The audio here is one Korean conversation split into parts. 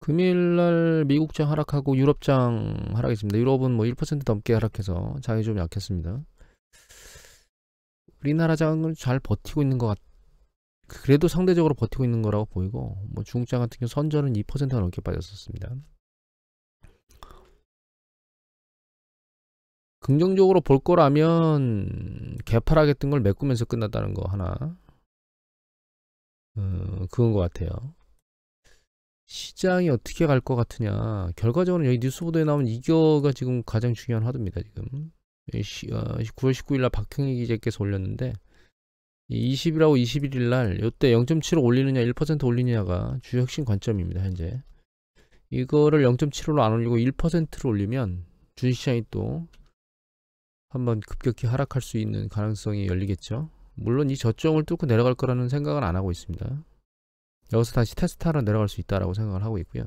금요일날 미국장 하락하고 유럽장 하락했습니다. 유럽은 뭐 1% 넘게 하락해서 장이 좀 약했습니다. 우리나라 장은 잘 버티고 있는 것 그래도 상대적으로 버티고 있는 거라고 보이고, 뭐 중국장 같은 경우 선전은 2%가 넘게 빠졌었습니다. 긍정적으로 볼 거라면 개파락했던 걸 메꾸면서 끝났다는 거 하나, 그건 것 같아요. 시장이 어떻게 갈 것 같으냐, 결과적으로 여기 뉴스보도에 나오는 이거가 지금 가장 중요한 화두입니다. 지금 9월 19일날 박형희 기자께서 올렸는데, 20일하고 21일날 이때 0.75 올리느냐 1% 올리느냐가 주요 핵심 관점입니다. 현재 이거를 0.75로 안 올리고 1%로 올리면 주식시장이 또 한번 급격히 하락할 수 있는 가능성이 열리겠죠. 물론 이 저점을 뚫고 내려갈 거라는 생각은 안 하고 있습니다. 여기서 다시 테스트하러 내려갈 수 있다라고 생각을 하고 있고요.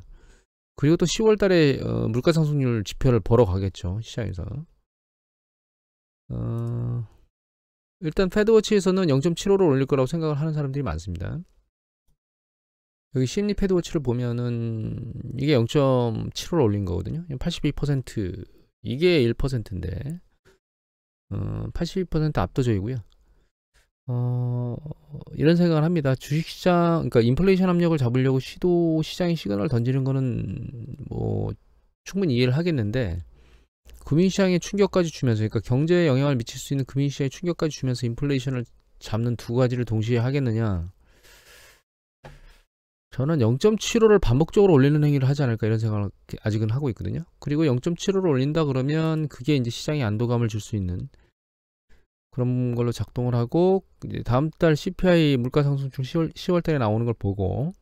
그리고 또 10월 달에 물가상승률 지표를 보러 가겠죠. 시장에서. 일단 패드워치에서는 0.75로 올릴 거라고 생각을 하는 사람들이 많습니다. 여기 심리 패드워치를 보면은 이게 0.75로 올린 거거든요. 82% 이게 1%인데 82% 압도적이고요. 이런 생각을 합니다. 주식시장, 그러니까 인플레이션 압력을 잡으려고 시장에 시그널을 던지는 거는 뭐 충분히 이해를 하겠는데, 금융시장에 충격까지 주면서, 그러니까 경제에 영향을 미칠 수 있는 금융시장에 충격까지 주면서 인플레이션을 잡는 두 가지를 동시에 하겠느냐, 저는 0.75를 반복적으로 올리는 행위를 하지 않을까 이런 생각을 아직은 하고 있거든요. 그리고 0.75를 올린다 그러면 그게 이제 시장에 안도감을 줄 수 있는 그런 걸로 작동을 하고, 이제 다음 달 CPI 물가상승률 10월 달에 나오는 걸 보고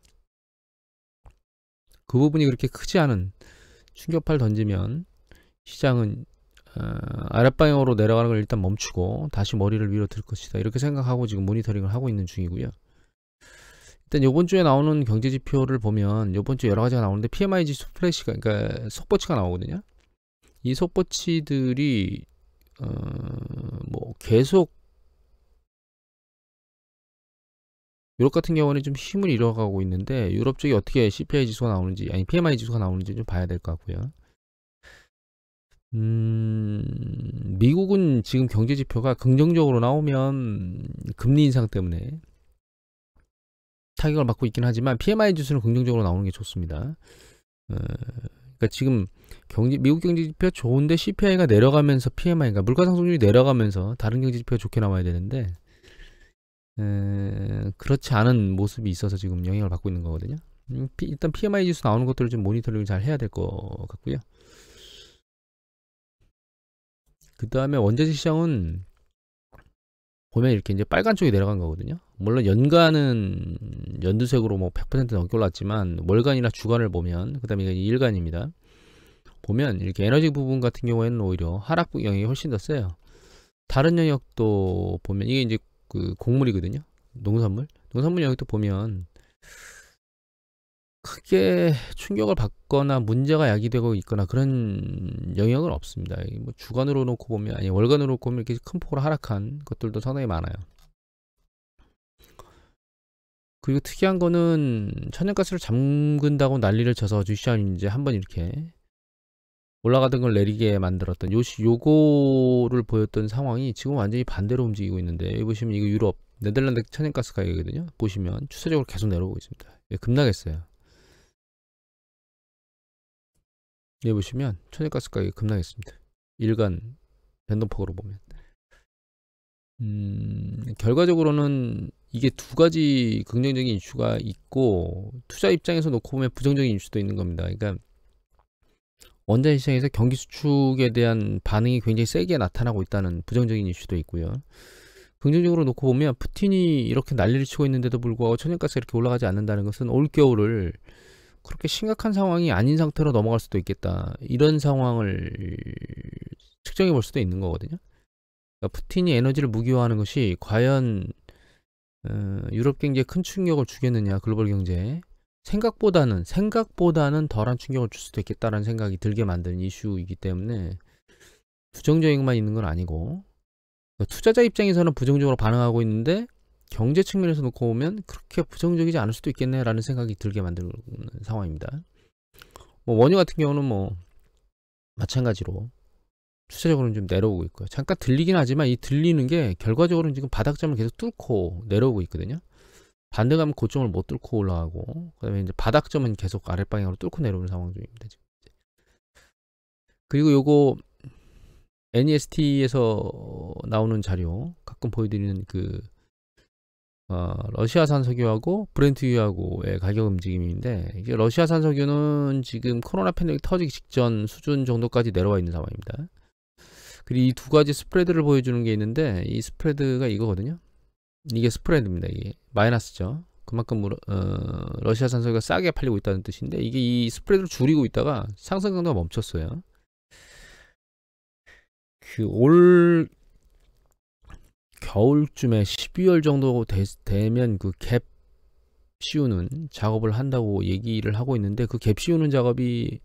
그 부분이 그렇게 크지 않은 충격파를 던지면 시장은 아랫방향으로 내려가는 걸 일단 멈추고 다시 머리를 위로 들 것이다, 이렇게 생각하고 지금 모니터링을 하고 있는 중이고요. 일단 요번 주에 나오는 경제 지표를 보면 요번 주 여러 가지가 나오는데, PMI 지수 플래시가, 그러니까 속보치가 나오거든요. 이 속보치들이 뭐 계속 유럽 같은 경우는 좀 힘을 잃어가고 있는데, 유럽 쪽이 어떻게 CPI 지수가 나오는지, 아니 PMI 지수가 나오는지 좀 봐야 될 것 같고요. 미국은 지금 경제 지표가 긍정적으로 나오면 금리 인상 때문에 타격을 받고 있긴 하지만 PMI 지수는 긍정적으로 나오는 게 좋습니다. 그러니까 지금 미국 경제 지표가 좋은데 CPI가 내려가면서 PMI가, 물가상승률이 내려가면서 다른 경제 지표가 좋게 나와야 되는데 그렇지 않은 모습이 있어서 지금 영향을 받고 있는 거거든요. 일단 PMI 지수 나오는 것들을 좀 모니터링을 잘 해야 될 것 같고요. 그 다음에 원자재 시장은 보면 이렇게 이제 빨간 쪽이 내려간 거거든요. 물론 연간은 연두색으로 뭐 100% 넘게 올랐지만 월간이나 주간을 보면, 그 다음에 이게 일간입니다. 보면 이렇게 에너지 부분 같은 경우에는 오히려 하락 영향이 훨씬 더 세요. 다른 영역도 보면 이게 이제 그 곡물이거든요. 농산물 영역도 보면 크게 충격을 받거나 문제가 야기되고 있거나 그런 영역은 없습니다. 뭐 주간으로 놓고 보면, 아니 월간으로 놓고 보면 이렇게 큰 폭으로 하락한 것들도 상당히 많아요. 그리고 특이한 거는 천연가스를 잠근다고 난리를 쳐서 주시장이 이제 한번 이렇게 올라가던 걸 내리게 만들었던 요거를 보였던 상황이 지금 완전히 반대로 움직이고 있는데, 여기 보시면 이거 유럽 네덜란드 천연가스 가격이거든요. 보시면 추세적으로 계속 내려오고 있습니다. 급락했어요. 여기 보시면 천연가스 가격이 급락했습니다. 일간 변동폭으로 보면 결과적으로는 이게 두 가지 긍정적인 이슈가 있고, 투자 입장에서 놓고 보면 부정적인 이슈도 있는 겁니다. 그러니까 원자재 시장에서 경기 수축에 대한 반응이 굉장히 세게 나타나고 있다는 부정적인 이슈도 있고요. 긍정적으로 놓고 보면 푸틴이 이렇게 난리를 치고 있는데도 불구하고 천연가스가 이렇게 올라가지 않는다는 것은 올겨울을 그렇게 심각한 상황이 아닌 상태로 넘어갈 수도 있겠다, 이런 상황을 측정해 볼 수도 있는 거거든요. 그러니까 푸틴이 에너지를 무기화하는 것이 과연 유럽 경제에 큰 충격을 주겠느냐, 글로벌 경제에 생각보다는 덜한 충격을 줄 수도 있겠다라는 생각이 들게 만드는 이슈이기 때문에 부정적인 것만 있는 건 아니고, 그러니까 투자자 입장에서는 부정적으로 반응하고 있는데 경제 측면에서 놓고 보면 그렇게 부정적이지 않을 수도 있겠네 라는 생각이 들게 만드는 상황입니다. 뭐 원유 같은 경우는 뭐 마찬가지로 추세적으로는 좀 내려오고 있고요. 잠깐 들리긴 하지만 이 들리는 게 결과적으로는 지금 바닥점을 계속 뚫고 내려오고 있거든요. 반대 가면 고점을 못 뚫고 올라가고, 그다음에 이제 바닥점은 계속 아랫방향으로 뚫고 내려오는 상황 중입니다. 지금. 그리고 요거 NEST에서 나오는 자료 가끔 보여드리는 그 러시아산 석유하고 브렌트유하고의 가격 움직임인데, 이게 러시아산 석유는 지금 코로나 팬데믹 터지기 직전 수준 정도까지 내려와 있는 상황입니다. 그리고 이 두 가지 스프레드를 보여주는 게 있는데, 이 스프레드가 이거거든요. 이게 스프레드입니다. 이게 마이너스죠. 그만큼 러시아산 석유가 싸게 팔리고 있다는 뜻인데, 이게 이 스프레드를 줄이고 있다가 상승 강도가 멈췄어요. 그 올 겨울쯤에 12월 정도 되면 그 갭 씌우는 작업을 한다고 얘기를 하고 있는데, 그 갭 씌우는 작업이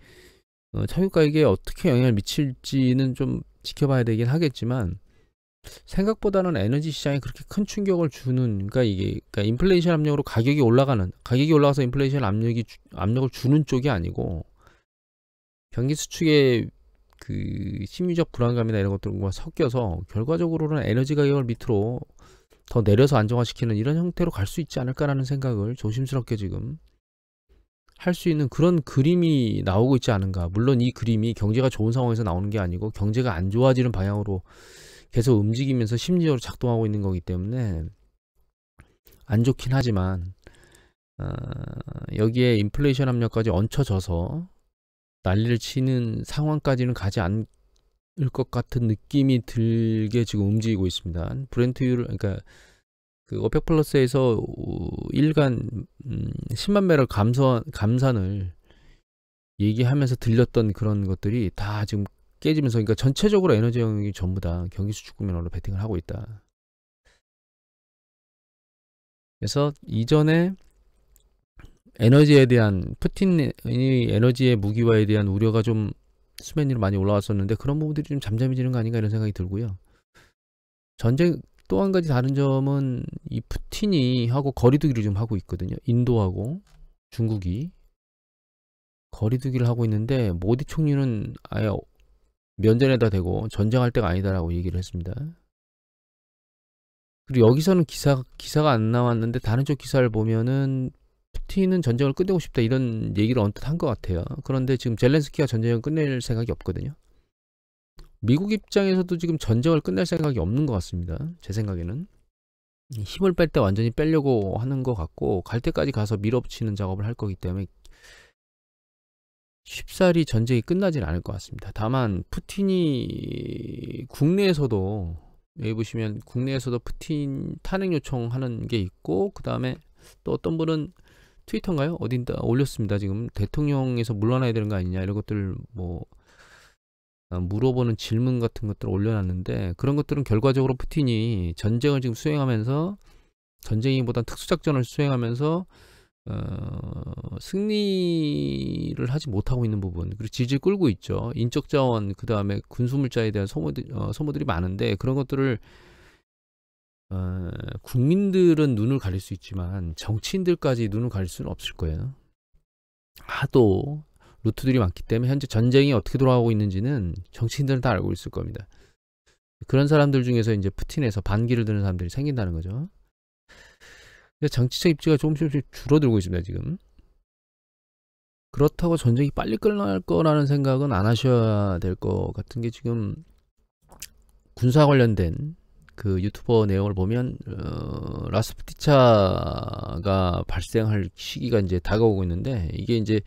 석유가격에 어떻게 영향을 미칠지는 좀 지켜봐야 되긴 하겠지만, 생각보다는 에너지 시장에 그렇게 큰 충격을 주는, 그러니까 인플레이션 압력으로 가격이 올라가서 인플레이션 압력을 주는 쪽이 아니고, 경기 수축의 그 심리적 불안감이나 이런 것들과 섞여서 결과적으로는 에너지 가격을 밑으로 더 내려서 안정화시키는 이런 형태로 갈 수 있지 않을까라는 생각을 조심스럽게 지금 할 수 있는 그런 그림이 나오고 있지 않은가. 물론 이 그림이 경제가 좋은 상황에서 나오는 게 아니고 경제가 안 좋아지는 방향으로 계속 움직이면서 심리적으로 작동하고 있는 거기 때문에 안 좋긴 하지만, 여기에 인플레이션 압력까지 얹혀져서 난리를 치는 상황까지는 가지 않을 것 같은 느낌이 들게 지금 움직이고 있습니다. 브렌트유를, 그러니까 그 오펙 플러스에서 일간 10만 배럴 감산을 얘기하면서 들렸던 그런 것들이 다 지금 깨지면서, 그러니까 전체적으로 에너지 영역이 전부 다 경기 수축 국면으로 베팅을 하고 있다. 그래서 이전에 에너지에 대한, 푸틴의 에너지의 무기화에 대한 우려가 좀 수면 위로 많이 올라왔었는데, 그런 부분들이 좀 잠잠해지는 거 아닌가 이런 생각이 들고요. 전쟁 또 한 가지 다른 점은 이 푸틴이 하고 거리두기를 좀 하고 있거든요. 인도하고 중국이 거리두기를 하고 있는데, 모디 총리는 아예 면전에다 대고 전쟁할 때가 아니다라고 얘기를 했습니다. 그리고 여기서는 기사가 안 나왔는데, 다른 쪽 기사를 보면은 푸틴은 전쟁을 끝내고 싶다 이런 얘기를 언뜻 한 것 같아요. 그런데 지금 젤렌스키가 전쟁을 끝낼 생각이 없거든요. 미국 입장에서도 지금 전쟁을 끝낼 생각이 없는 것 같습니다. 제 생각에는 힘을 뺄 때 완전히 빼려고 하는 것 같고, 갈 때까지 가서 밀어붙이는 작업을 할 거기 때문에 쉽사리 전쟁이 끝나지는 않을 것 같습니다. 다만 푸틴이 국내에서도, 여기 보시면 국내에서도 푸틴 탄핵 요청하는 게 있고, 그 다음에 또 어떤 분은 트위터인가요? 어딘가 올렸습니다. 지금 대통령에서 물러나야 되는 거 아니냐 이런 것들 뭐 물어보는 질문 같은 것들을 올려놨는데, 그런 것들은 결과적으로 푸틴이 전쟁을 지금 수행하면서, 전쟁이보단 특수작전을 수행하면서 승리를 하지 못하고 있는 부분, 그리고 질질 끌고 있죠. 인적 자원, 그 다음에 군수물자에 대한 소모들이 많은데, 그런 것들을 국민들은 눈을 가릴 수 있지만 정치인들까지 눈을 가릴 수는 없을 거예요. 하도 루트들이 많기 때문에 현재 전쟁이 어떻게 돌아가고 있는지는 정치인들은 다 알고 있을 겁니다. 그런 사람들 중에서 이제 푸틴에서 반기를 드는 사람들이 생긴다는 거죠. 정치적 입지가 조금씩 줄어들고 있습니다, 지금. 그렇다고 전쟁이 빨리 끝날 거라는 생각은 안 하셔야 될 것 같은 게, 지금 군사 관련된 그 유튜버 내용을 보면 라스푸티차가 발생할 시기가 이제 다가오고 있는데, 이게 이제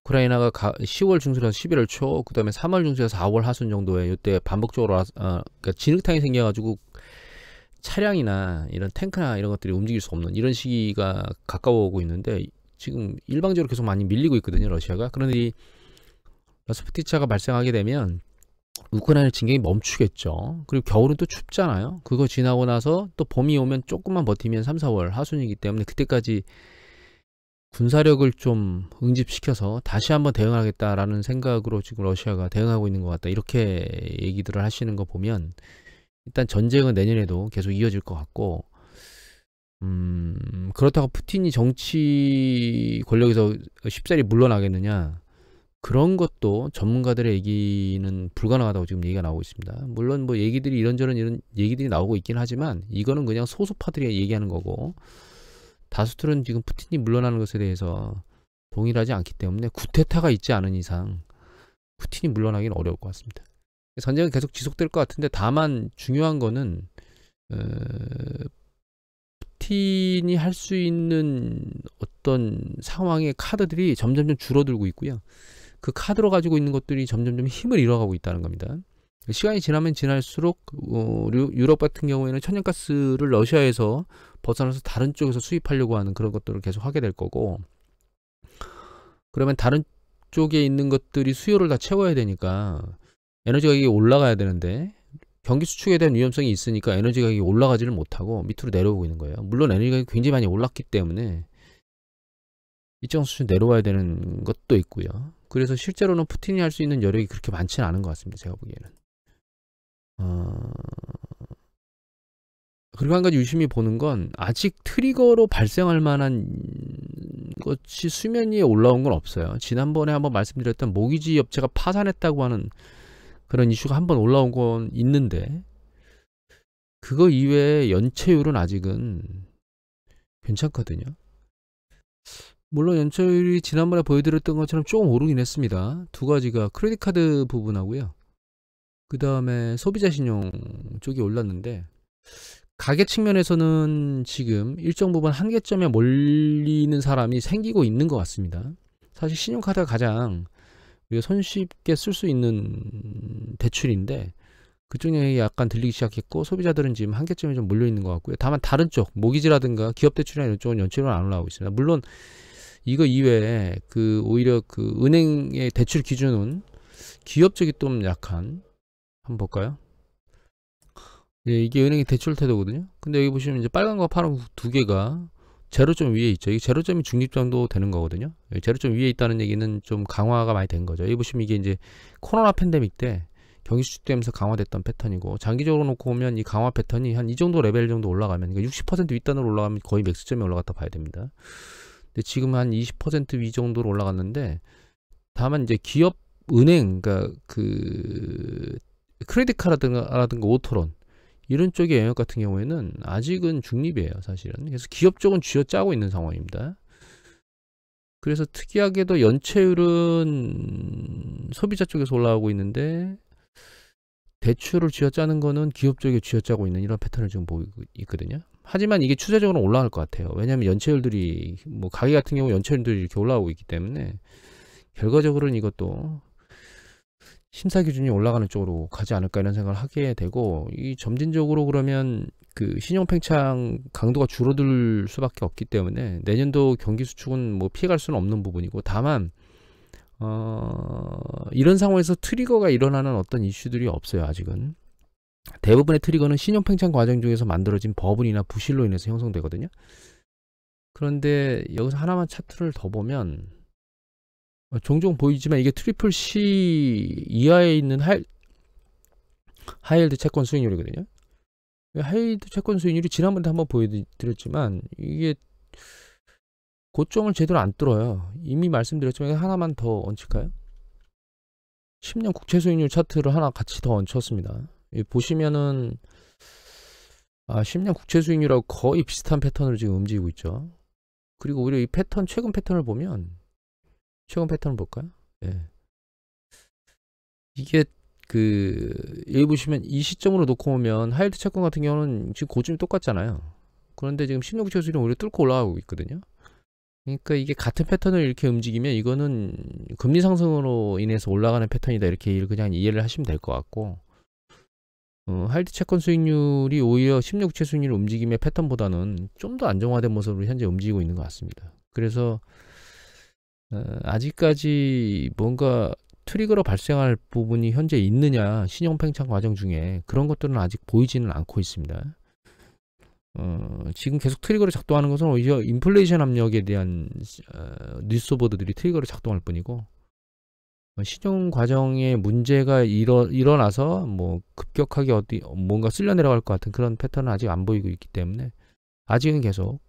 우크라이나가 10월 중순에서 11월 초, 그 다음에 3월 중순에서 4월 하순 정도에 이때 반복적으로 그러니까 진흙탕이 생겨가지고 차량이나 이런 탱크나 이런 것들이 움직일 수 없는 이런 시기가 가까워오고 있는데, 지금 일방적으로 계속 많이 밀리고 있거든요, 러시아가. 그런데 이 라스푸티차가 발생하게 되면 우크라이나 진격이 멈추겠죠. 그리고 겨울은 또 춥잖아요. 그거 지나고 나서 또 봄이 오면 조금만 버티면 3, 4월 하순이기 때문에, 그때까지 군사력을 좀 응집시켜서 다시 한번 대응하겠다라는 생각으로 지금 러시아가 대응하고 있는 것 같다, 이렇게 얘기들을 하시는 거 보면, 일단 전쟁은 내년에도 계속 이어질 것 같고, 그렇다고 푸틴이 정치 권력에서 쉽사리 물러나겠느냐, 그런 것도 전문가들의 얘기는 불가능하다고 지금 얘기가 나오고 있습니다. 물론 뭐 얘기들이 이런저런 이런 얘기들이 나오고 있긴 하지만 이거는 그냥 소수파들이 얘기하는 거고, 다수들은 지금 푸틴이 물러나는 것에 대해서 동일하지 않기 때문에 구테타가 있지 않은 이상 푸틴이 물러나기는 어려울 것 같습니다. 전쟁은 계속 지속될 것 같은데, 다만 중요한 거는 푸틴이 할 수 있는 어떤 상황의 카드들이 점점점 줄어들고 있고요. 그 카드로 가지고 있는 것들이 점점점 힘을 잃어가고 있다는 겁니다. 시간이 지나면 지날수록 유럽 같은 경우에는 천연가스를 러시아에서 벗어나서 다른 쪽에서 수입하려고 하는 그런 것들을 계속 하게 될 거고, 그러면 다른 쪽에 있는 것들이 수요를 다 채워야 되니까 에너지 가격이 올라가야 되는데, 경기 수축에 대한 위험성이 있으니까 에너지 가격이 올라가지를 못하고 밑으로 내려오고 있는 거예요. 물론 에너지 가격이 굉장히 많이 올랐기 때문에 일정 수준 내려와야 되는 것도 있고요. 그래서 실제로는 푸틴이 할 수 있는 여력이 그렇게 많지는 않은 것 같습니다. 제가 보기에는. 그리고 한 가지 유심히 보는 건, 아직 트리거로 발생할 만한 것이 수면 위에 올라온 건 없어요. 지난번에 한번 말씀드렸던 모기지 업체가 파산했다고 하는 그런 이슈가 한번 올라온 건 있는데, 그거 이외에 연체율은 아직은 괜찮거든요. 물론 연체율이 지난번에 보여드렸던 것처럼 조금 오르긴 했습니다. 두 가지가 크레딧 카드 부분하고요, 그 다음에 소비자 신용 쪽이 올랐는데, 가계 측면에서는 지금 일정 부분 한계점에 몰리는 사람이 생기고 있는 것 같습니다. 사실 신용카드가 가장 우리가 손쉽게 쓸 수 있는 대출인데, 그쪽 영역이 약간 들리기 시작했고, 소비자들은 지금 한계점에 좀 몰려있는 것 같고요. 다만 다른 쪽, 모기지라든가 기업대출이나 이런 쪽은 연체율은 안 올라가고 있습니다. 물론 이거 이외에 오히려 은행의 대출 기준은 기업 쪽이 좀 약한, 한번 볼까요? 예, 이게 은행의 대출 태도거든요. 근데 여기 보시면 이제 빨간과 파란 두 개가 제로점 위에 있죠. 이 제로점이 중립 정도 되는 거거든요. 제로점 위에 있다는 얘기는 좀 강화가 많이 된 거죠. 여기 보시면 이게 이제 코로나 팬데믹 때 경기 수축되면서 강화됐던 패턴이고, 장기적으로 놓고 보면 이 강화 패턴이 한 이 정도 레벨 정도 올라가면, 그러니까 60% 윗단으로 올라가면 거의 맥스점에 올라갔다 봐야 됩니다. 근데 지금 한 20% 위 정도로 올라갔는데, 다만 이제 기업, 은행, 그러니까 크레딧 카드라든가 오토론 이런 쪽의 영역 같은 경우에는 아직은 중립이에요, 사실은. 그래서 기업 쪽은 쥐어짜고 있는 상황입니다. 그래서 특이하게도 연체율은 소비자 쪽에서 올라가고 있는데, 대출을 쥐어짜는 거는 기업 쪽에 쥐어짜고 있는 이런 패턴을 지금 보이고 있거든요. 하지만 이게 추세적으로 올라갈 것 같아요. 왜냐하면 연체율들이, 뭐 가계 같은 경우 연체율들이 이렇게 올라오고 있기 때문에, 결과적으로는 이것도 심사 기준이 올라가는 쪽으로 가지 않을까 이런 생각을 하게 되고, 이 점진적으로 그러면 신용 팽창 강도가 줄어들 수밖에 없기 때문에 내년도 경기 수축은 뭐 피해갈 수는 없는 부분이고, 다만 이런 상황에서 트리거가 일어나는 어떤 이슈들이 없어요. 아직은 대부분의 트리거는 신용 팽창 과정 중에서 만들어진 버블이나 부실로 인해서 형성되거든요. 그런데 여기서 하나만 차트를 더 보면 종종 보이지만, 이게 트리플 C 이하에 있는 하이힐드 채권 수익률이거든요. 하이힐드 채권 수익률이 지난번에 한번 보여드렸지만 이게 고점을 제대로 안 뚫어요. 이미 말씀드렸지만 하나만 더 얹힐까요? 10년 국채 수익률 차트를 하나 같이 더 얹혔습니다. 보시면은 10년 국채 수익률하고 거의 비슷한 패턴으로 지금 움직이고 있죠. 그리고 오히려 이 패턴, 최근 패턴을 보면, 최근 패턴을 볼까요? 예. 이게 여기 보시면 이 시점으로 놓고 보면 하이힐드 채권 같은 경우는 지금 고점이 똑같잖아요. 그런데 지금 10년 국채 수익률은 오히려 뚫고 올라가고 있거든요. 그러니까 이게 같은 패턴을 이렇게 움직이면 이거는 금리 상승으로 인해서 올라가는 패턴이다, 이렇게 그냥 이해를 하시면 될 것 같고, 하이힐드 채권 수익률이 오히려 10년 국채 수익률 움직임의 패턴보다는 좀 더 안정화된 모습으로 현재 움직이고 있는 것 같습니다. 그래서 아직까지 뭔가 트리거로 발생할 부분이 현재 있느냐, 신용 팽창 과정 중에 그런 것들은 아직 보이지는 않고 있습니다. 지금 계속 트리거로 작동하는 것은 오히려 인플레이션 압력에 대한 뉴스 보도들이 트리거로 작동할 뿐이고, 신용 과정에 문제가 일어나서 뭐 급격하게 뭔가 쓸려 내려갈 것 같은 그런 패턴은 아직 안 보이고 있기 때문에, 아직은 계속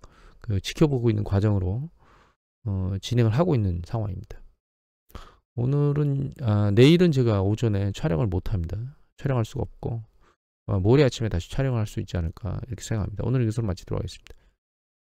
지켜보고 있는 과정으로 진행을 하고 있는 상황입니다. 오늘은 내일은 제가 오전에 촬영을 못 합니다. 촬영할 수가 없고 모레 아침에 다시 촬영을 할 수 있지 않을까 이렇게 생각합니다. 오늘 이것으로 마치도록 하겠습니다.